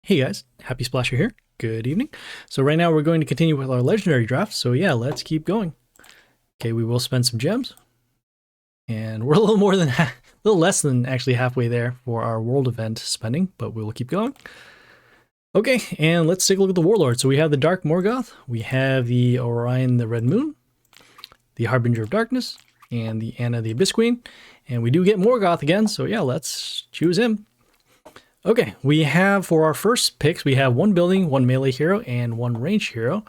Hey guys, Happy Splasher here. Good evening. So right now we're going to continue with our legendary draft. So yeah, let's keep going. Okay, we will spend some gems. And we're a little more than a little less than actually halfway there for our world event spending, but we will keep going. Okay, and let's take a look at the Warlord. So we have the Dark Morgoth, we have the Orion the Red Moon, the Harbinger of Darkness, and the Anna the Abyss Queen. And we do get Morgoth again, so yeah, let's choose him. Okay, we have for our first picks, we have one building, one melee hero, and one range hero.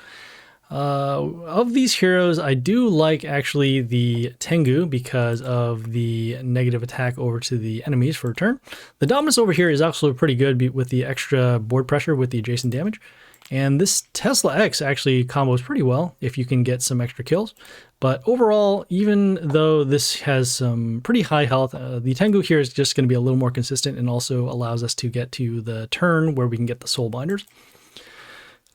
Of these heroes, I do like actually the Tengu because of the negative attack over to the enemies for a turn. The Dominus over here is also pretty good with the extra board pressure with the adjacent damage. And this Tesla X actually combos pretty well if you can get some extra kills. But overall, even though this has some pretty high health, the Tengu here is just going to be a little more consistent and also allows us to get to the turn where we can get the soul binders.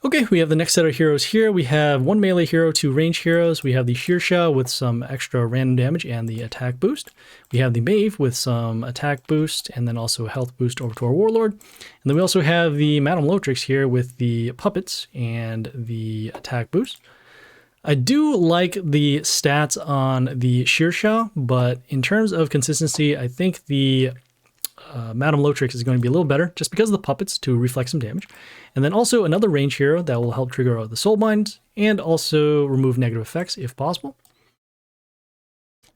Okay, we have the next set of heroes here. We have one melee hero, two range heroes. We have the Shearsha with some extra random damage and the attack boost. We have the Maeve with some attack boost and then also a health boost over to our Warlord. And then we also have the Madame Lotrix here with the puppets and the attack boost. I do like the stats on the Shearsha, but in terms of consistency, I think the Madame Lotrix is going to be a little better just because of the puppets to reflect some damage. And then also another range hero that will help trigger the soul binds and also remove negative effects if possible.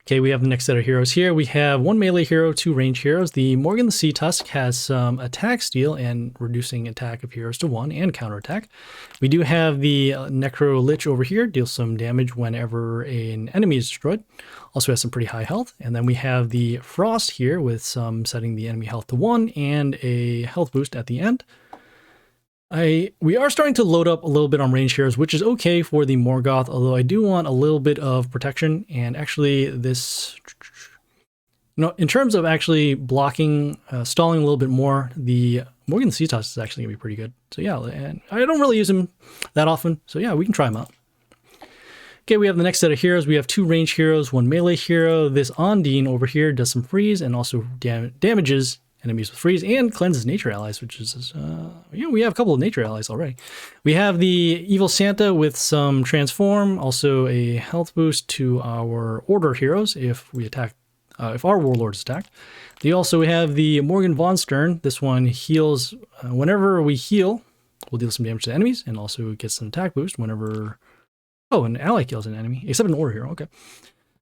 Okay, we have the next set of heroes here. We have one melee hero, two range heroes. The Morgan the Sea Tusk has some attack steal and reducing attack of heroes to 1 and counterattack. We do have the Necro Lich over here, deals some damage whenever an enemy is destroyed. Also has some pretty high health. And then we have the Frost here with some setting the enemy health to 1 and a health boost at the end. We are starting to load up a little bit on range heroes, which is okay for the Morgoth, although I do want a little bit of protection. And actually this, in terms of actually blocking, stalling a little bit more, the Morgan the Sea Tusk is actually going to be pretty good. So yeah, and I don't really use him that often. So yeah, we can try him out. Okay, we have the next set of heroes. We have two range heroes, one melee hero. This Ondine over here does some freeze and also damages enemies with freeze and cleanses nature allies, which is, we have a couple of nature allies already. We have the Evil Santa with some transform, also a health boost to our order heroes if we attack, if our warlord is attacked. We also have the Morgan von Stern. This one heals, whenever we heal, we'll deal some damage to enemies and also get some attack boost whenever, an ally kills an enemy, except an order hero, okay.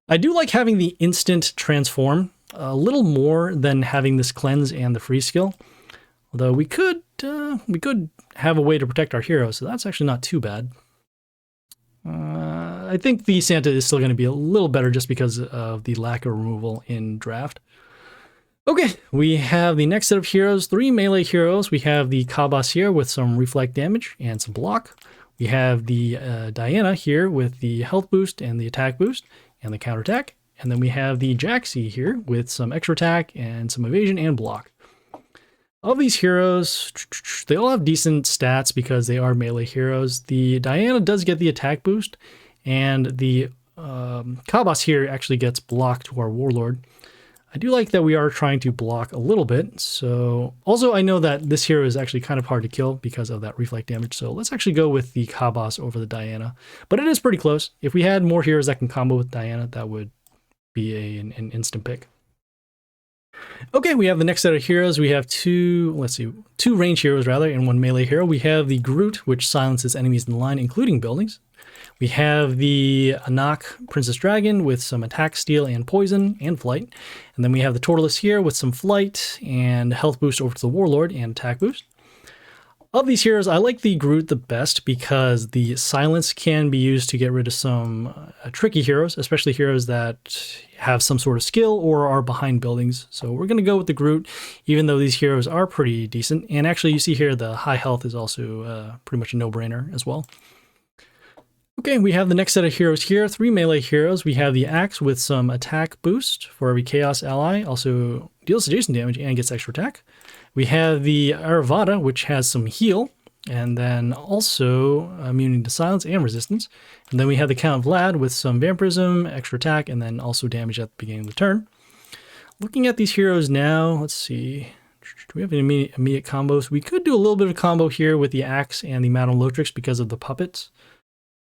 I do like having the instant transform a little more than having this cleanse and the freeze skill. Although we could have a way to protect our heroes, so that's actually not too bad. I think the Santa is still going to be a little better just because of the lack of removal in draft. Okay, we have the next set of heroes, three melee heroes. We have the Kabas here with some reflect damage and some block. We have the Diana here with the health boost and the attack boost and the counterattack. And then we have the Jaxi here with some extra attack and some evasion and block. Of these heroes, they all have decent stats because they are melee heroes. The Diana does get the attack boost, and the Kabas here actually gets block to our Warlord. I do like that we are trying to block a little bit. So also I know that this hero is actually kind of hard to kill because of that reflect damage. So let's actually go with the Kabas over the Diana. But it is pretty close. If we had more heroes that can combo with Diana, that would be an instant pick. Okay, we have the next set of heroes. We have two range heroes rather, and one melee hero. We have the Groot, which silences enemies in the line, including buildings. We have the Anak Princess Dragon with some attack, steal, and poison, and flight. And then we have the Tortoise here with some flight and health boost over to the Warlord and attack boost. Of these heroes, I like the Groot the best because the silence can be used to get rid of some tricky heroes, especially heroes that have some sort of skill or are behind buildings. So we're going to go with the Groot, even though these heroes are pretty decent. And actually, you see here the high health is also pretty much a no-brainer as well. Okay, we have the next set of heroes here, three melee heroes. We have the Axe with some attack boost for every Chaos ally, also deals adjacent damage and gets extra attack. We have the Aravada, which has some heal, and then also immunity to silence and resistance. And then we have the Count Vlad with some vampirism, extra attack, and then also damage at the beginning of the turn. Looking at these heroes now, let's see. we have any immediate combos? We could do a little bit of combo here with the Axe and the Madame Lotrix because of the puppets.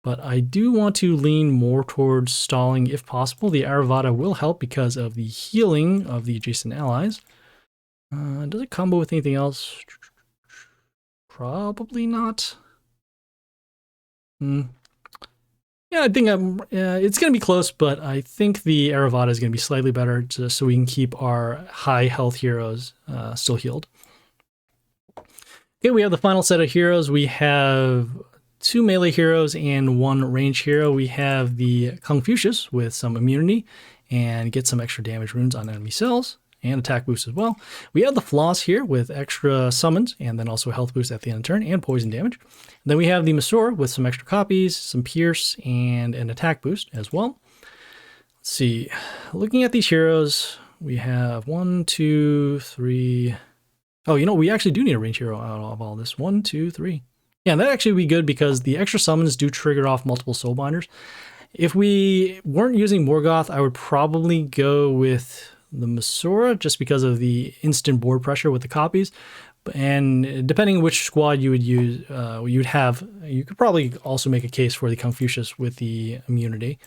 But I do want to lean more towards stalling if possible. The Aravata will help because of the healing of the adjacent allies. Does it combo with anything else? Probably not. Yeah, I think it's going to be close, but I think the Aravata is going to be slightly better just so we can keep our high health heroes still healed. Okay, we have the final set of heroes. We have 2 melee heroes and 1 range hero. We have the Confucius with some immunity and get some extra damage runes on enemy cells and attack boost as well. We have the Floss here with extra summons and then also health boost at the end of turn and poison damage. And then we have the Masor with some extra copies, some pierce, and an attack boost as well. Let's see. Looking at these heroes, we have 1, 2, 3. Oh, you know, we actually do need a range hero out of all this. 1, 2, 3. Yeah, that actually would be good because the extra summons do trigger off multiple soulbinders. If we weren't using Morgoth, I would probably go with the Masora just because of the instant board pressure with the copies. And depending which squad you would use, you could probably also make a case for the Confucius with the immunity.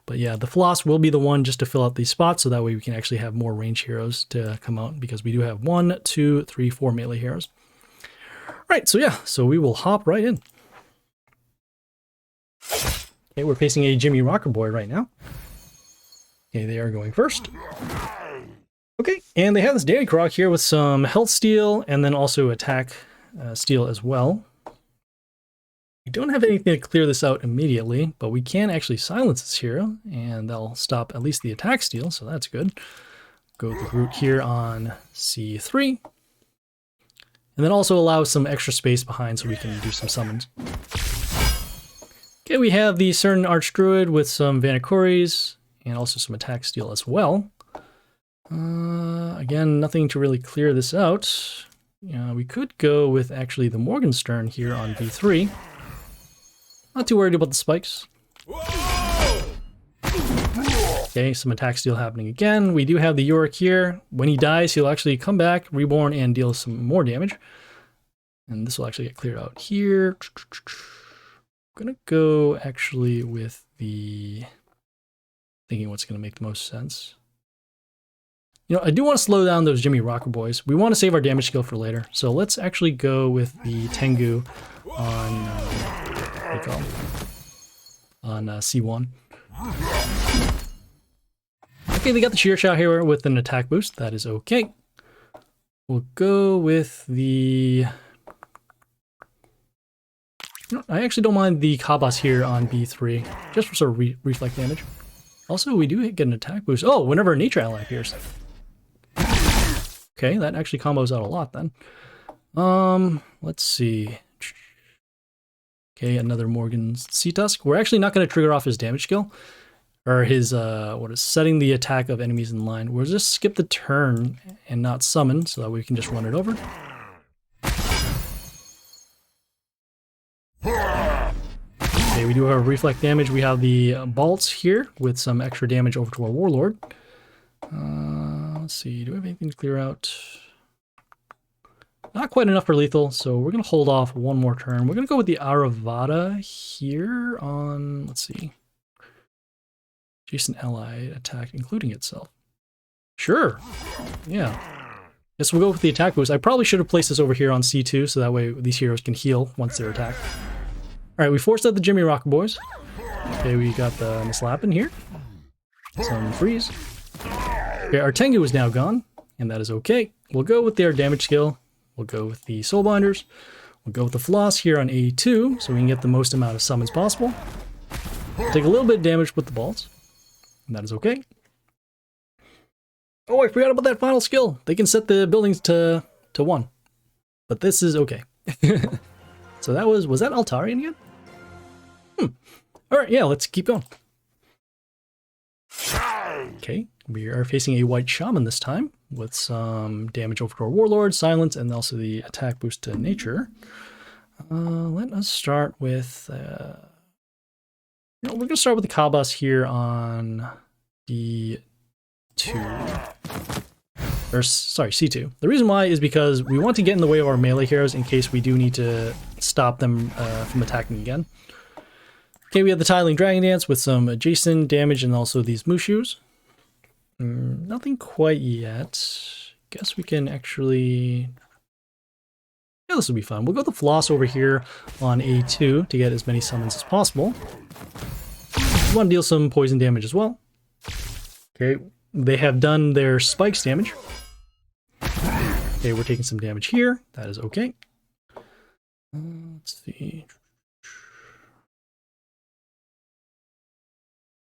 But yeah, the Floss will be the one just to fill out these spots so that way we can actually have more range heroes to come out because we do have 1, 2, 3, 4 melee heroes. Right, so yeah, so we will hop right in. Okay, we're facing a Jimmy Rocker Boy right now. Okay, they are going first. Okay, and they have this Danny Croc here with some health steal and then also attack steal as well. We don't have anything to clear this out immediately, but we can actually silence this hero and that'll stop at least the attack steal, so that's good. Go with the root here on C3. And then also allow some extra space behind so we can do some summons. Okay, we have the Certain Archdruid with some Vanakoris and also some attack steal as well. Again, nothing to really clear this out. We could go with actually the Morgenstern here on V3. Not too worried about the spikes. Okay, some attack steal happening again. We do have the Yorick here. When he dies, he'll actually come back, reborn, and deal some more damage. And this will actually get cleared out here. I'm gonna go actually with the... thinking what's gonna make the most sense. You know, I do want to slow down those Jimmy Rocker Boys. We want to save our damage skill for later. So let's actually go with the Tengu on, what do you call them? On C1. Okay, they got the Shear Shot here with an attack boost. That is okay. We'll go with the... You know, I actually don't mind the Kabas here on B3, just for sort of reflect damage. Also, we do get an attack boost. Oh, whenever a nature ally appears. Okay, that actually combos out a lot then. Let's see. Okay, another Morgan Sea Tusk. We're actually not going to trigger off his damage skill. Or his, setting the attack of enemies in line. We'll just skip the turn and not summon, so that we can just run it over. Okay, we do have reflect damage. We have the Bolts here with some extra damage over to our Warlord. Let's see, do we have anything to clear out? Not quite enough for lethal, so we're going to hold off one more turn. We're going to go with the Aravata here on, let's see. Adjacent ally attack, including itself. Sure. Yeah. Guess we'll go with the attack boost. I probably should have placed this over here on C2, so that way these heroes can heal once they're attacked. Alright, we forced out the Jimmy Rocker Boys. Okay, we got the Mislappin here. Some freeze. Okay, our Tengu is now gone, and that is okay. We'll go with their damage skill. We'll go with the Soulbinders. We'll go with the Floss here on A2, so we can get the most amount of summons possible. We'll take a little bit of damage with the Bolts. And that is okay. Oh, I forgot about that final skill. They can set the buildings to 1. But this is okay. So that was that Altarian again? Alright, yeah, let's keep going. Okay, we are facing a white shaman this time with some damage over to our Warlord, silence, and also the attack boost to nature. Let us start with... we're going to start with the Kabas here on D2. Or or sorry, C2. The reason why is because we want to get in the way of our melee heroes in case we do need to stop them from attacking again. Okay, we have the Tiling Dragon Dance with some adjacent damage and also these Mushus. Nothing quite yet. Guess we can actually... Yeah, this will be fun. We'll go with the Floss over here on A2 to get as many summons as possible. We want to deal some poison damage as well. Okay, they have done their spikes damage. Okay, we're taking some damage here. That is okay. Let's see.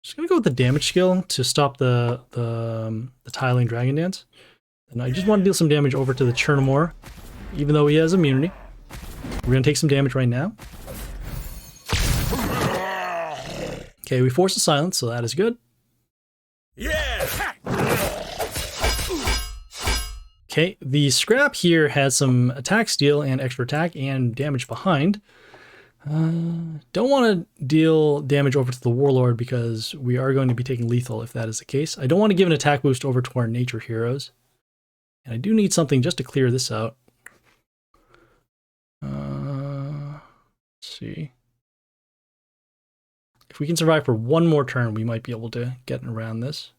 Just gonna go with the damage skill to stop the Tiling Dragon Dance. And I just want to deal some damage over to the Chernomore, even though he has immunity. We're gonna take some damage right now. Okay, we force the silence, so that is good. Yeah. Okay, the scrap here has some attack steal and extra attack and damage behind. Don't want to deal damage over to the Warlord because we are going to be taking lethal if that is the case. I don't want to give an attack boost over to our nature heroes. And I do need something just to clear this out. Let's see. If we can survive for one more turn, we might be able to get around this.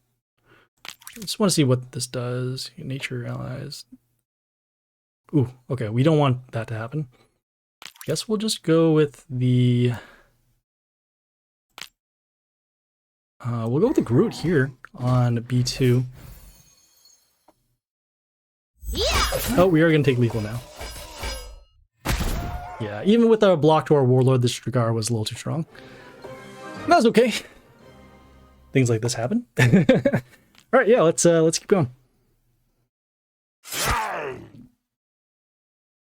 I just want to see what this does. Nature allies. Ooh, okay, we don't want that to happen. Guess we'll just go with the... we'll go with the Groot here on B2. Oh, we are going to take lethal now. Yeah, even with our block to our Warlord, the Strigar was a little too strong. That was okay. Things like this happen. All right, yeah, let's keep going.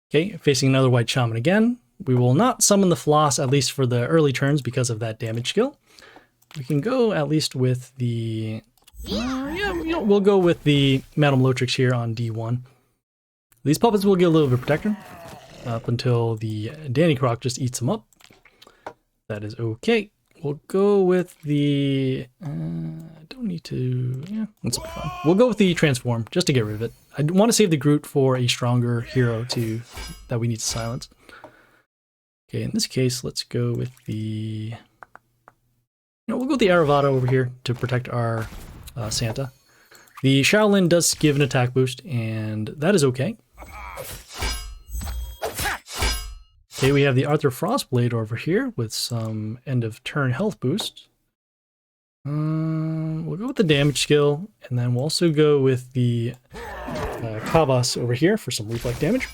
Okay, facing another White Shaman again. We will not summon the Floss, at least for the early turns, because of that damage skill. We can go at least with the... yeah, we'll go with the Madame Lotrix here on D1. These puppets will get a little bit of protection up until the Danny Croc just eats them up. That is okay. We'll go with the... I don't need to... Yeah, that's fine. We'll go with the Transform, just to get rid of it. I want to save the Groot for a stronger hero that we need to silence. Okay, in this case, let's go with the... we'll go with the Aravata over here to protect our Santa. The Shaolin does give an attack boost, and that is okay. Okay, we have the Arthur Frostblade over here with some end of turn health boost. We'll go with the damage skill, and then we'll also go with the Kabas over here for some reflect damage.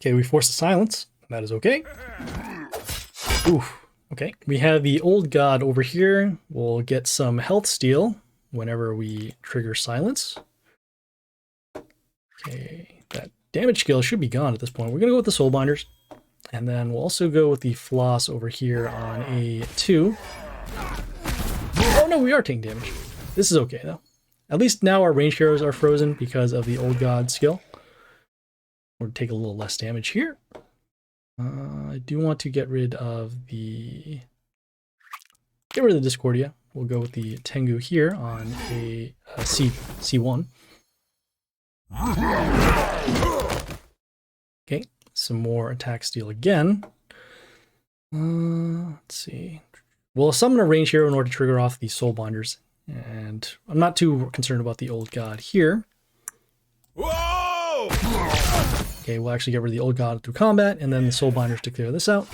Okay, we force the silence. That is okay. Oof. Okay, we have the Old God over here. We'll get some health steal whenever we trigger silence. Okay, that damage skill should be gone at this point. We're going to go with the Soulbinders. And then we'll also go with the Floss over here on A2. Oh no, we are taking damage. This is okay though. At least now our range heroes are frozen because of the Old God skill. We'll take a little less damage here. I do want to get rid of the... Get rid of the Discordia. We'll go with the Tengu here on a C1. Okay, some more attack steal again. Let's see. We'll summon a range hero in order to trigger off the Soulbinders. And I'm not too concerned about the Old God here. Whoa! Okay, we'll actually get rid of the Old God through combat, and then the Soulbinders to clear this out.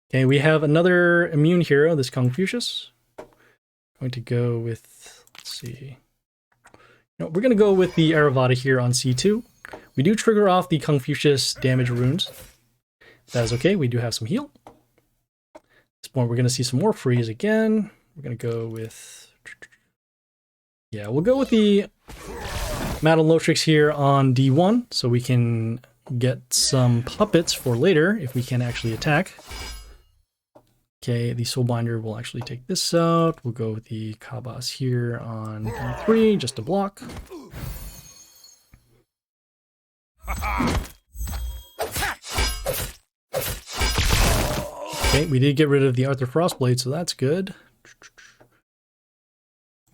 Okay, we have another immune hero, this Confucius. Going to go with, let's see. No, we're going to go with the Aravata here on C2. We do trigger off the Confucius damage runes. That is okay, we do have some heal. At this point, we're going to see some more freeze again. We're going to go with... Yeah, we'll go with the Madame Lotrix here on D1, so we can get some puppets for later if we can actually attack. Okay, the Soulbinder will actually take this out. We'll go with the Kabas here on D3, just to block. Okay, we did get rid of the Arthur Frostblade, so that's good.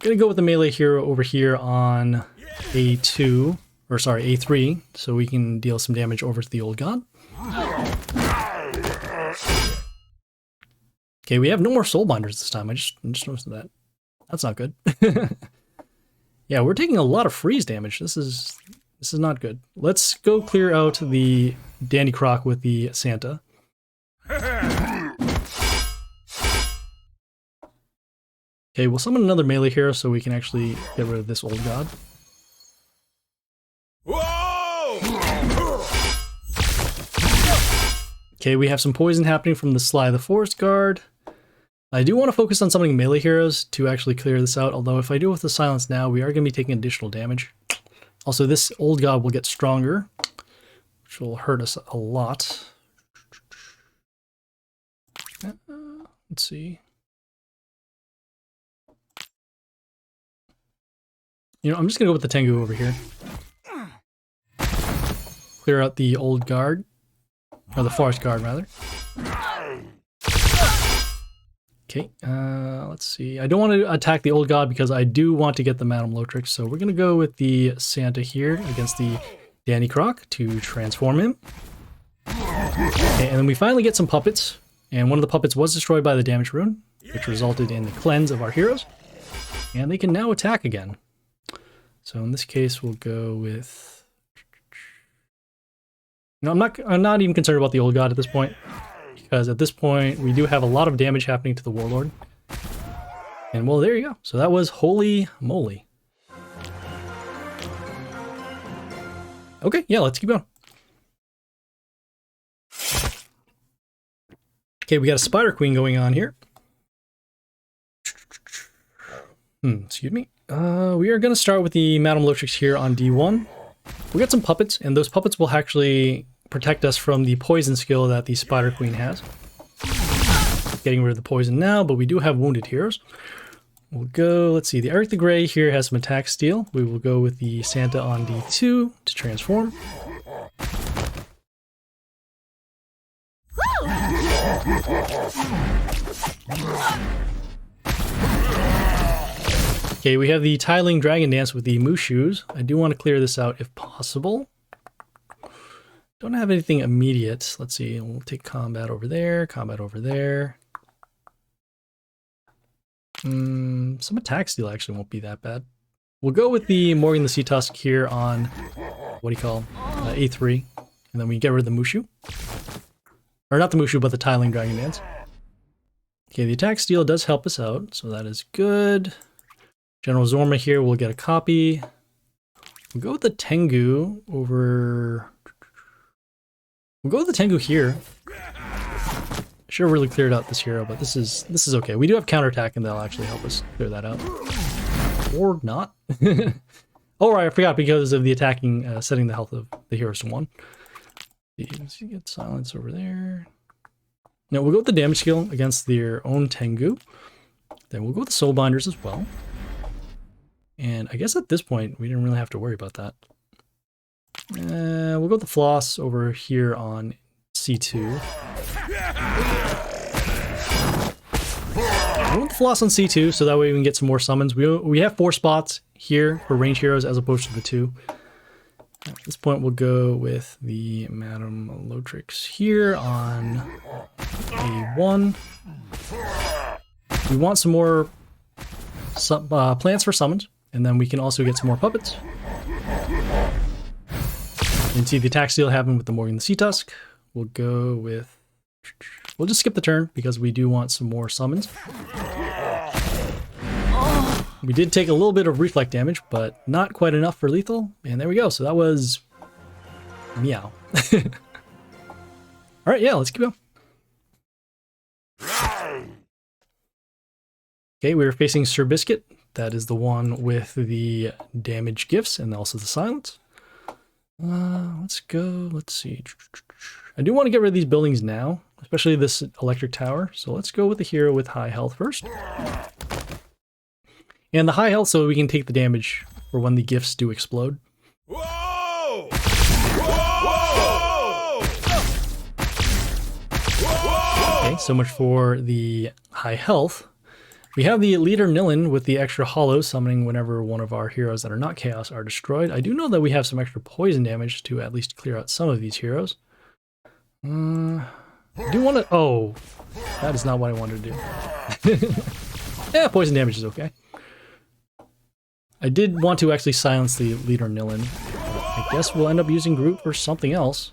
Gonna go with the melee hero over here on A2, or sorry, A3, so we can deal some damage over to the old god. Okay, we have no more soul binders this time. I just noticed that. That's not good. Yeah, we're taking a lot of freeze damage. This is not good. Let's go clear out the Danny Croc with the Santa. Okay, we'll summon another melee hero so we can actually get rid of this old god. Okay, we have some poison happening from the Sly the Forest Guard. I do want to focus on summoning melee heroes to actually clear this out, although if I do it with the silence now, we are going to be taking additional damage. Also, this old god will get stronger, which will hurt us a lot. Let's see. You know, I'm just going to go with the Tengu over here. Clear out the old guard. Or the forest guard, rather. Okay, let's see. I don't want to attack the old god because I do want to get the Madame Lotrix, so we're going to go with the Santa here against the Danny Croc to transform him. Okay, and then we finally get some puppets, and one of the puppets was destroyed by the damage rune, which resulted in the cleanse of our heroes, and they can now attack again. So in this case, we'll go with... No, I'm not even concerned about the old god at this point, because at this point we do have a lot of damage happening to the Warlord. And well, there you go. So that was Holymoly. Okay, yeah, let's keep going. Okay, we got a Spider Queen going on here. Excuse me. We are going to start with the Madame Lotrix here on D1. We got some puppets, and those puppets will actually protect us from the poison skill that the Spider Queen has. Getting rid of the poison now, but we do have wounded heroes. We'll go, let's see, the Eric the Grey here has some attack steal. We will go with the Santa on D2 to transform. Okay, we have the Tiling Dragon Dance with the Mooshoos. I do want to clear this out if possible. Don't have anything immediate. Let's see, we'll take combat over there, combat over there. Some attack steal actually won't be that bad. We'll go with the Morgan the Sea Tusk here on, what do you call, A3. And then we get rid of the Mooshu. Or not the Mooshu, but the Tiling Dragon Dance. Okay, the attack steal does help us out, so that is good. General Zorma here will get a copy. We'll go with the Tengu over... We'll go with the Tengu here. Should have really cleared out this hero, but this is okay. We do have counterattack, and that'll actually help us clear that out. Or not. Oh, right, I forgot because of the attacking, setting the health of the heroes to 1. Let's get silence over there. Now, we'll go with the damage skill against their own Tengu. Then we'll go with the Soul Binders as well. And I guess at this point, we didn't really have to worry about that. We'll go with the Floss over here on C2. We'll go with the Floss on C2, so that way we can get some more summons. We have 4 spots here for range heroes as opposed to the 2. At this point, we'll go with the Madame Lotrix here on A1. We want some more plants for summons. And then we can also get some more puppets. You can see the attack steal happen with the Morgan the Sea Tusk. We'll go with... We'll just skip the turn because we do want some more summons. We did take a little bit of reflect damage, but not quite enough for lethal. And there we go. So that was... Miaow. Alright, yeah, let's keep going. Okay, we were facing Sir Biscuit. That is the one with the damage gifts and also the silence. Let's go. Let's see. I do want to get rid of these buildings now, especially this electric tower. So let's go with the hero with high health first. And the high health so we can take the damage for when the gifts do explode. Whoa! Whoa! Okay, so much for the high health. We have the leader Nilin with the extra hollow summoning whenever one of our heroes that are not chaos are destroyed. I do know that we have some extra poison damage to at least clear out some of these heroes. I do want to... Oh, that is not what I wanted to do. Yeah, poison damage is okay. I did want to actually silence the leader Nilin. I guess we'll end up using Groot for something else.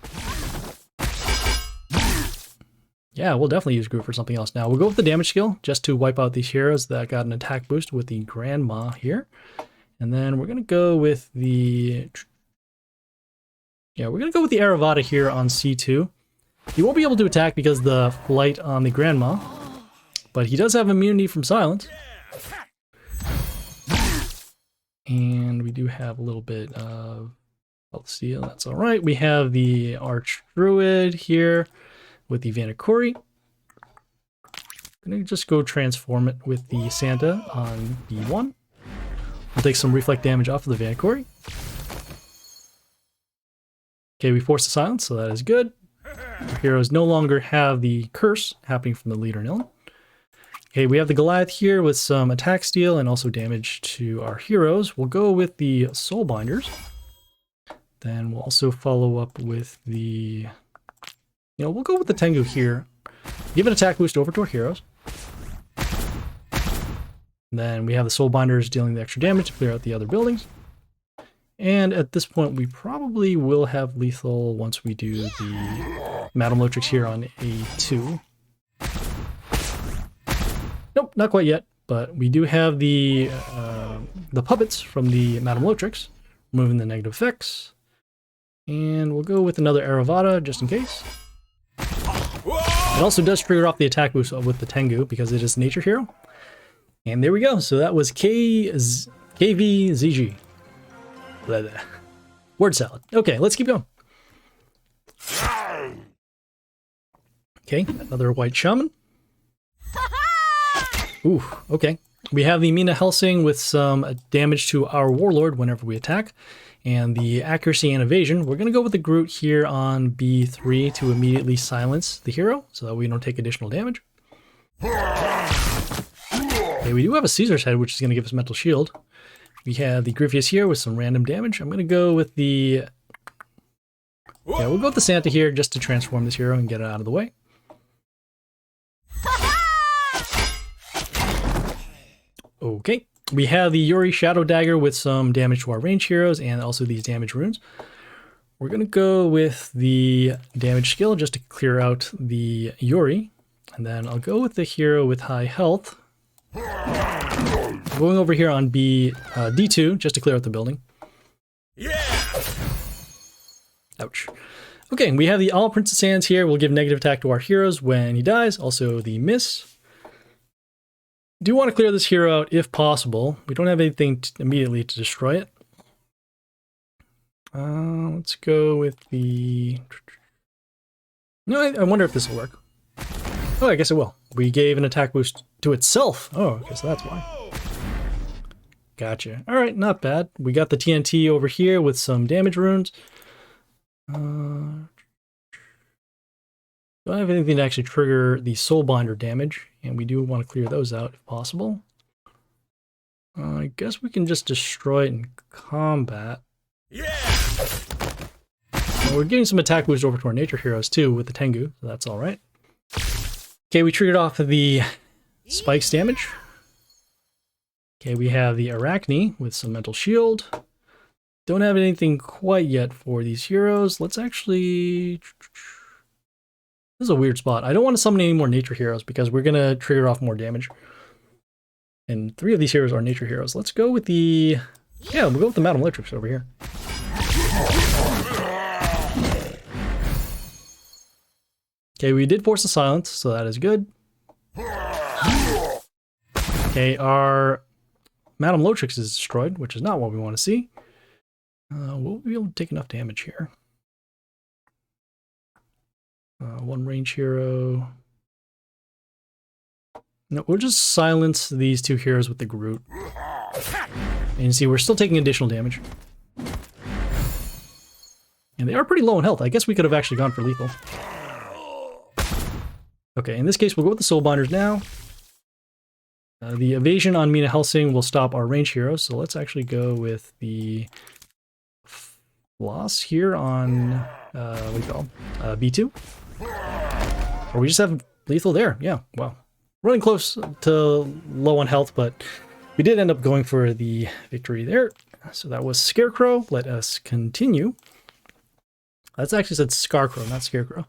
Yeah, we'll definitely use Groot for something else. Now, we'll go with the damage skill, just to wipe out these heroes that got an attack boost with the Grandma here. And then we're going to go with the... Yeah, we're going to go with the Aravata here on C2. He won't be able to attack because of the flight on the Grandma, but he does have immunity from silence. And we do have a little bit of health steal, that's alright. We have the Arch Druid here with the Vanakori. I'm gonna just go transform it with the Santa on B1. We'll take some reflect damage off of the Vanakori. Okay, we force the silence, so that is good. Our heroes no longer have the curse happening from the leader Nilin. Okay, we have the Goliath here with some attack steal and also damage to our heroes. We'll go with the Soulbinders. Then we'll also follow up with the... we'll go with the Tengu here. Give an attack boost over to our heroes. Then we have the Soulbinders dealing the extra damage to clear out the other buildings. And at this point, we probably will have lethal once we do the Madame Lotrix here on A2. Nope, not quite yet, but we do have the puppets from the Madame Lotrix, removing the negative effects. And we'll go with another Aravata, just in case. It also does trigger off the attack boost with the Tengu, because it is Nature Hero. And there we go, so that was KVZG. Word salad. Okay, let's keep going. Okay, another White Shaman. Ooh, okay. We have the Mina Helsing with some damage to our Warlord whenever we attack. And the accuracy and evasion. We're going to go with the Groot here on B3 to immediately silence the hero, so that we don't take additional damage. Okay, we do have a Caesar's Head, which is going to give us Mental Shield. We have the Griffius here with some random damage. I'm going to go with the... Yeah, we'll go with the Santa here just to transform this hero and get it out of the way. Okay, we have the Yuri Shadow Dagger with some damage to our range heroes and also these damage runes. We're going to go with the damage skill just to clear out the Yuri. And then I'll go with the hero with high health. Going over here on D2 just to clear out the building. Yeah. Ouch. Okay, we have the All Princess Hands here. We'll give negative attack to our heroes when he dies. Also the miss. Do want to clear this hero out if possible. We don't have anything immediately to destroy it. Let's go with the... No, I wonder if this will work. Oh, I guess it will. We gave an attack boost to itself. Oh, okay, so that's why. Gotcha. Alright, not bad. We got the TNT over here with some damage runes. Don't have anything to actually trigger the Soulbinder damage, and we do want to clear those out if possible. I guess we can just destroy it in combat. Yeah! Well, we're getting some attack boost over to our nature heroes too with the Tengu, so that's alright. Okay, we triggered off the spikes damage. Okay, we have the Arachne with some mental shield. Don't have anything quite yet for these heroes. Let's actually... This is a weird spot. I don't want to summon any more nature heroes because we're going to trigger off more damage. And 3 of these heroes are nature heroes. Let's go with the... Yeah, we'll go with the Madame Lotrix over here. Okay, we did force the silence, so that is good. Okay, our Madame Lotrix is destroyed, which is not what we want to see. We'll be able to take enough damage here. One range hero. No, we'll just silence these 2 heroes with the Groot. And you see, we're still taking additional damage. And they are pretty low in health. I guess we could have actually gone for lethal. Okay, in this case, we'll go with the Soulbinders now. The evasion on Mina Helsing will stop our range heroes, so let's actually go with the floss here on, what do you call B2? Or we just have lethal there, yeah, wow. Running close to low on health, but we did end up going for the victory there. So that was Scarecrow. Let us continue. That's actually said Scarcrow, not Scarecrow.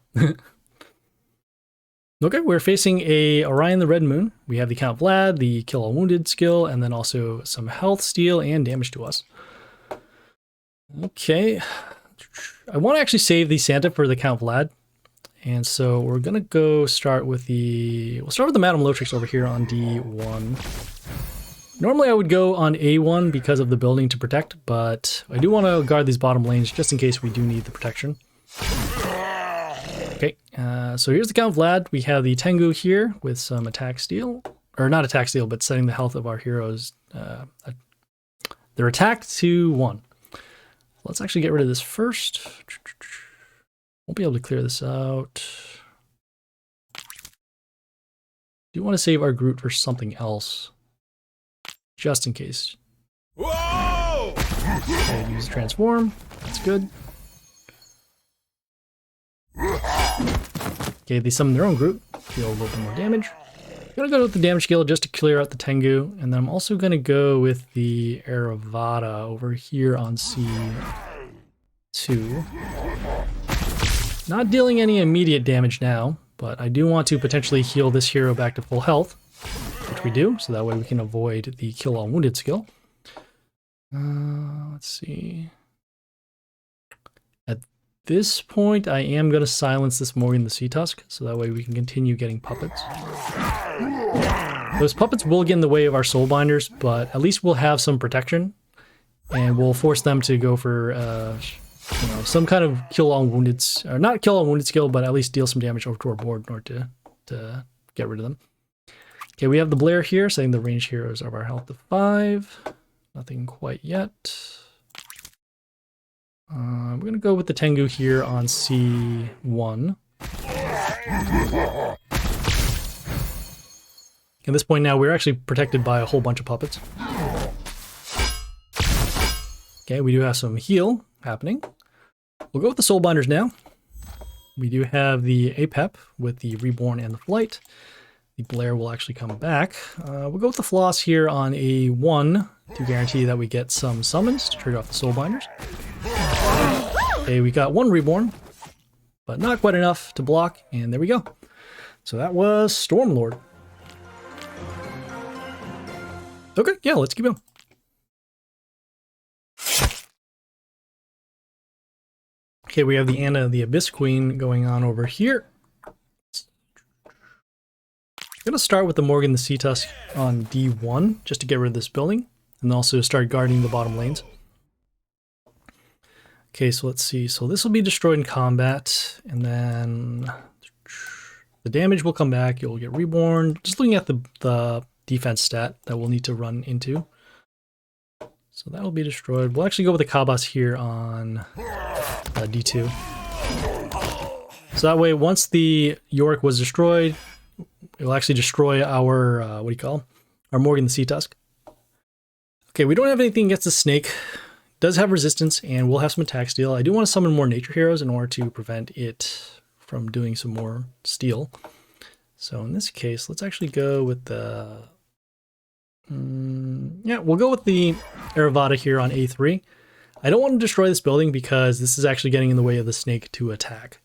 Okay, we're facing a Orion the Red Moon. We have the Count Vlad, the Kill All Wounded skill, and then also some health steal and damage to us. Okay, I want to actually save the Santa for the Count Vlad. And so we're going to go start with we'll start with the Madame Lotrix over here on D1. Normally I would go on A1 because of the building to protect, but I do want to guard these bottom lanes just in case we do need the protection. Okay, so here's the Count Vlad. We have the Tengu here with some attack steal, or not attack steal, but setting the health of our heroes, their attack to 1. Let's actually get rid of this first. Won't be able to clear this out. Do want to save our Groot for something else, just in case. Whoa! Okay, use transform. That's good. Okay, they summon their own Groot. Deal a little bit more damage. I'm gonna go with the damage skill just to clear out the Tengu, and then I'm also gonna go with the Aravada over here on C2. Not dealing any immediate damage now, but I do want to potentially heal this hero back to full health, which we do, so that way we can avoid the Kill All Wounded skill. Let's see. At this point, I am going to silence this Morgan the Sea Tusk, so that way we can continue getting puppets. Those puppets will get in the way of our Soulbinders, but at least we'll have some protection, and we'll force them to go for some kind of Kill All Wounded, or not Kill All Wounded skill, but at least deal some damage over to our board in order to get rid of them. Okay, we have the Blair here, setting the ranged heroes of our health to 5. Nothing quite yet. We're going to go with the Tengu here on C1. At this point now, we're actually protected by a whole bunch of puppets. Okay, we do have some heal happening. We'll go with the Soulbinders now. We do have the APEP with the Reborn and the Flight. The Blair will actually come back. We'll go with the Floss here on A1 to guarantee that we get some summons to trigger off the Soulbinders. Okay, we got 1 Reborn, but not quite enough to block, and there we go. So that was StormLord. Okay, yeah, let's keep going. Okay, we have the Anna the Abyss Queen going on over here. I'm going to start with the Morgan the Sea Tusk on D1 just to get rid of this building, and also start guarding the bottom lanes. Okay, so let's see. So this will be destroyed in combat, and then the damage will come back. You'll get reborn. Just looking at the defense stat that we'll need to run into. So that will be destroyed. We'll actually go with the Kabas here on D2. So that way, once the Yorick was destroyed, it will actually destroy our, our Morgan the Sea Tusk. Okay, we don't have anything against the snake. It does have resistance, and we'll have some attack steal. I do want to summon more nature heroes in order to prevent it from doing some more steal. So in this case, let's actually go with the... yeah, we'll go with the Aravada here on A3. I don't want to destroy this building because this is actually getting in the way of the snake to attack.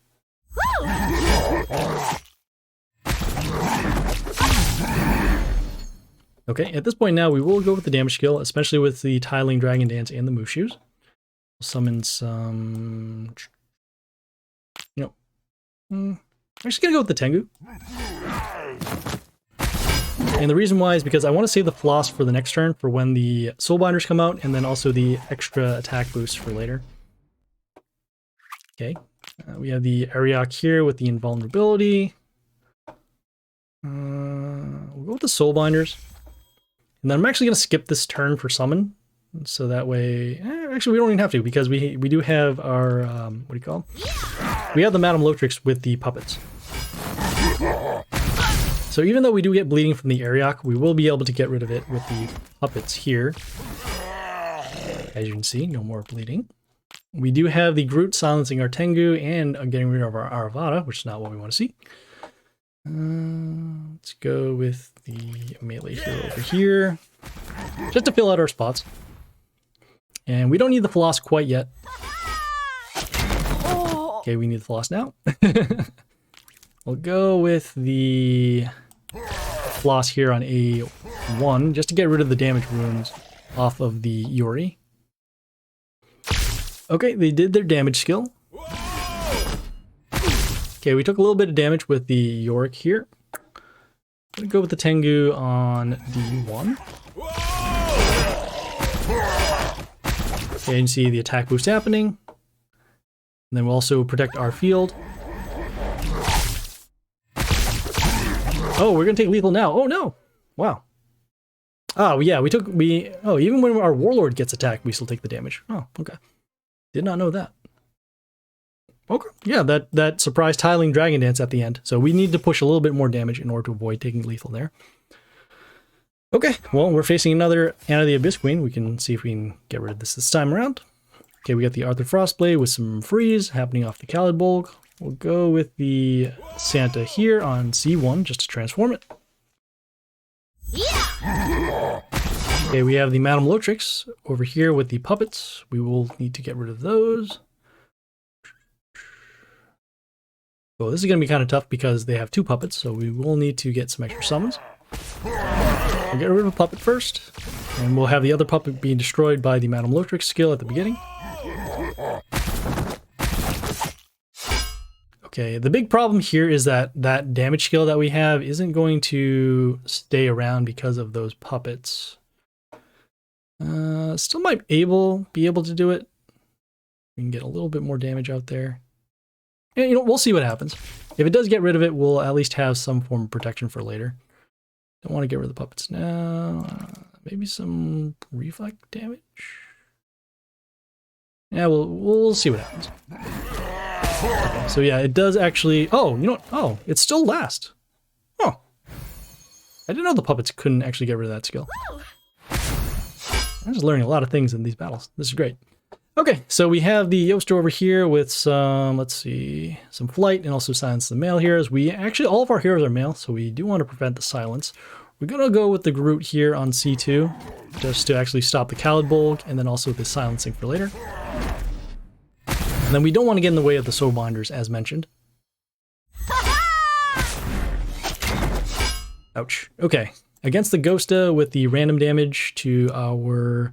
Okay, at this point now, we will go with the damage skill, especially with the Tiling Dragon Dance and the Move Shoes. We'll summon some... I'm actually going to go with the Tengu. And the reason why is because I want to save the Floss for the next turn for when the Soulbinders come out, and then also the extra attack boost for later. Okay, we have the Ariok here with the invulnerability. We'll go with the Soulbinders. And then I'm actually going to skip this turn for summon. So that way, actually we don't even have to, because we do have our, we have the Madame Lotrix with the puppets. So even though we do get bleeding from the Ariok, we will be able to get rid of it with the puppets here. As you can see, no more bleeding. We do have the Groot silencing our Tengu and getting rid of our Aravata, which is not what we want to see. Let's go with the melee hero over here, just to fill out our spots. And we don't need the floss quite yet. Okay, we need the floss now. We'll go with the floss here on A1, just to get rid of the damage runes off of the Yori. Okay, they did their damage skill. Okay, we took a little bit of damage with the Yorick here. I'm gonna go with the Tengu on D1. Okay, you can see the attack boost happening. And then we'll also protect our field. Oh, we're gonna take lethal now. Oh no! Wow. Oh yeah, even when our Warlord gets attacked, we still take the damage. Oh, okay. Did not know that. Okay, yeah, that surprise tiling dragon dance at the end. So we need to push a little bit more damage in order to avoid taking lethal there. Okay, well, we're facing another Anna the Abyss Queen. We can see if we can get rid of this time around. Okay, we got the Arthur Frostblade with some freeze happening off the Khalid Bolg. We'll go with the Santa here on C1 just to transform it. Yeah. Okay, we have the Madame Lotrix over here with the puppets. We will need to get rid of those. Oh, this is going to be kind of tough because they have two puppets, so we will need to get some extra summons. We'll get rid of a puppet first, and we'll have the other puppet being destroyed by the Madame Lotrix skill at the beginning. Okay, the big problem here is that that damage skill that we have isn't going to stay around because of those puppets. Still might be able to do it. We can get a little bit more damage out there. Yeah, you know, we'll see what happens. If it does get rid of it, we'll at least have some form of protection for later. Don't want to get rid of the puppets now. Maybe some reflect damage. Yeah, we'll see what happens. Okay, so yeah, it does actually. Oh, you know what? Oh, it still lasts. Oh, I didn't know the puppets couldn't actually get rid of that skill. I'm just learning a lot of things in these battles. This is great. Okay, so we have the Yoster over here with some, let's see, some flight and also silence the male heroes. All of our heroes are male, so we do want to prevent the silence. We're going to go with the Groot here on C2, just to actually stop the Khalid Bolg, and then also the silencing for later. And then we don't want to get in the way of the Soulbinders, as mentioned. Ouch. Okay, against the Ghosta with the random damage to our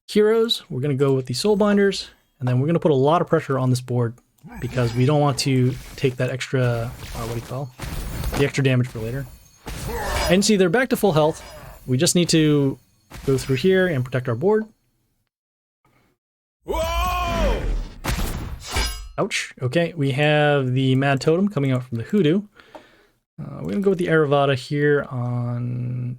heroes, we're going to go with the Soulbinders, and then we're going to put a lot of pressure on this board because we don't want to take that extra, the extra damage for later. And see, they're back to full health. We just need to go through here and protect our board. Whoa! Ouch. Okay, we have the Mad Totem coming out from the Hoodoo. We're going to go with the Aravata here on...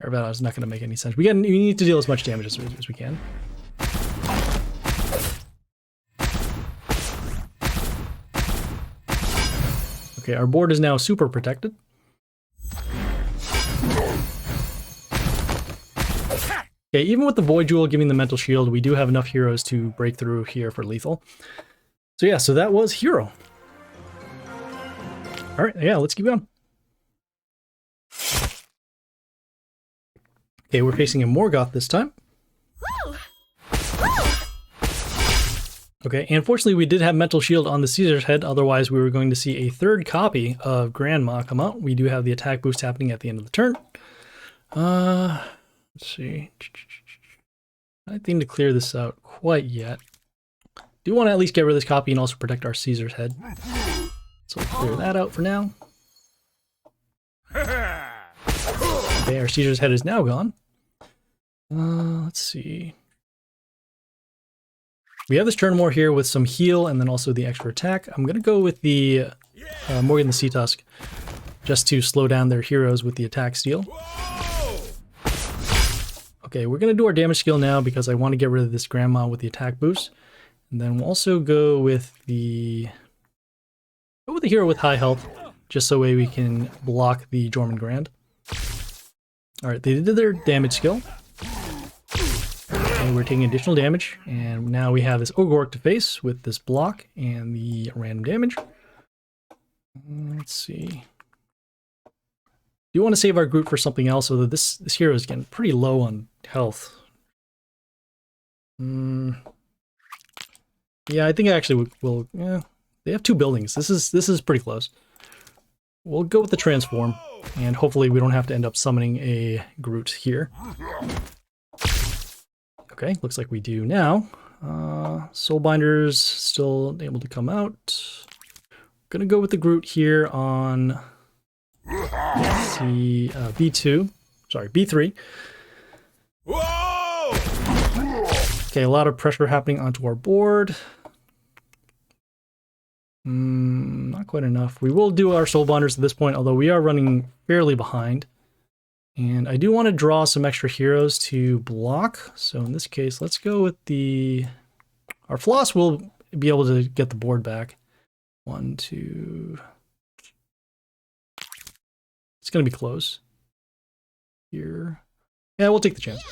Aravata is not going to make any sense. We need to deal as much damage as we can. Okay, our board is now super protected. Okay, even with the Void Jewel giving the mental shield, we do have enough heroes to break through here for lethal. So yeah, so that was Hero. All right, yeah, let's keep going. Okay, we're facing a Morgoth this time. Okay, unfortunately we did have Mental Shield on the Caesar's head, otherwise we were going to see a third copy of Grandma come out. We do have the attack boost happening at the end of the turn. Let's see. I don't think to clear this out quite yet. Do want to at least get rid of this copy and also protect our Caesar's head. So we'll clear that out for now. Okay, our Caesar's head is now gone. Let's see. We have this turn more here with some heal and then also the extra attack. I'm going to go with the Morgan the Sea Tusk just to slow down their heroes with the attack steal. Okay, we're going to do our damage skill now because I want to get rid of this Grandma with the attack boost. And then we'll also go with the hero with high health just so we can block the Jormungand. Alright, they did their damage skill. And we're taking additional damage, and now we have this Ogre to face with this block and the random damage. Let's see. Do want to save our Groot for something else, although this hero is getting pretty low on health. Yeah, I think I actually will. Yeah, they have 2 buildings. This is pretty close. We'll go with the transform, and hopefully we don't have to end up summoning a Groot here. Okay, looks like we do now. Soulbinder's still able to come out. Gonna go with the Groot here on B2. Sorry, B3. Whoa! Okay, a lot of pressure happening onto our board. Not quite enough. We will do our Soulbinders at this point, although we are running fairly behind. And I do want to draw some extra heroes to block. So in this case, let's go with the... Our Floss will be able to get the board back. 1, 2... It's going to be close. Here. Yeah, we'll take the chance.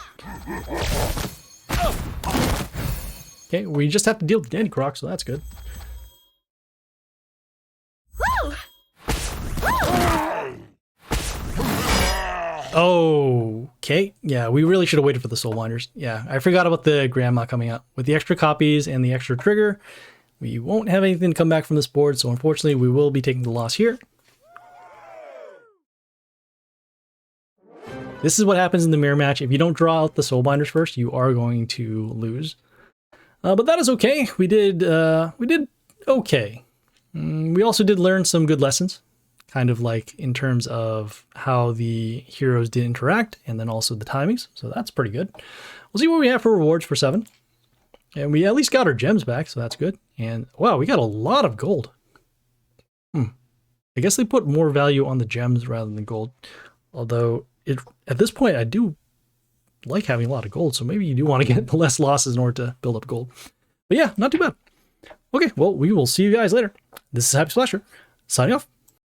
Okay, we just have to deal with Dandy Croc, so that's good. Oh, okay. Yeah, we really should have waited for the Soulbinders. Yeah, I forgot about the Grandma coming out. With the extra copies and the extra trigger, we won't have anything to come back from this board, so unfortunately we will be taking the loss here. This is what happens in the mirror match. If you don't draw out the Soulbinders first, you are going to lose. But that is okay. We did okay. We also did learn some good lessons, kind of like in terms of how the heroes did interact, and then also the timings. So that's pretty good. We'll see what we have for rewards for 7. And we at least got our gems back, so that's good. And wow, we got a lot of gold. I guess they put more value on the gems rather than gold. Although at this point, I do like having a lot of gold, so maybe you do want to get less losses in order to build up gold. But yeah, not too bad. Okay, well, we will see you guys later. This is Happy Splasher, signing off.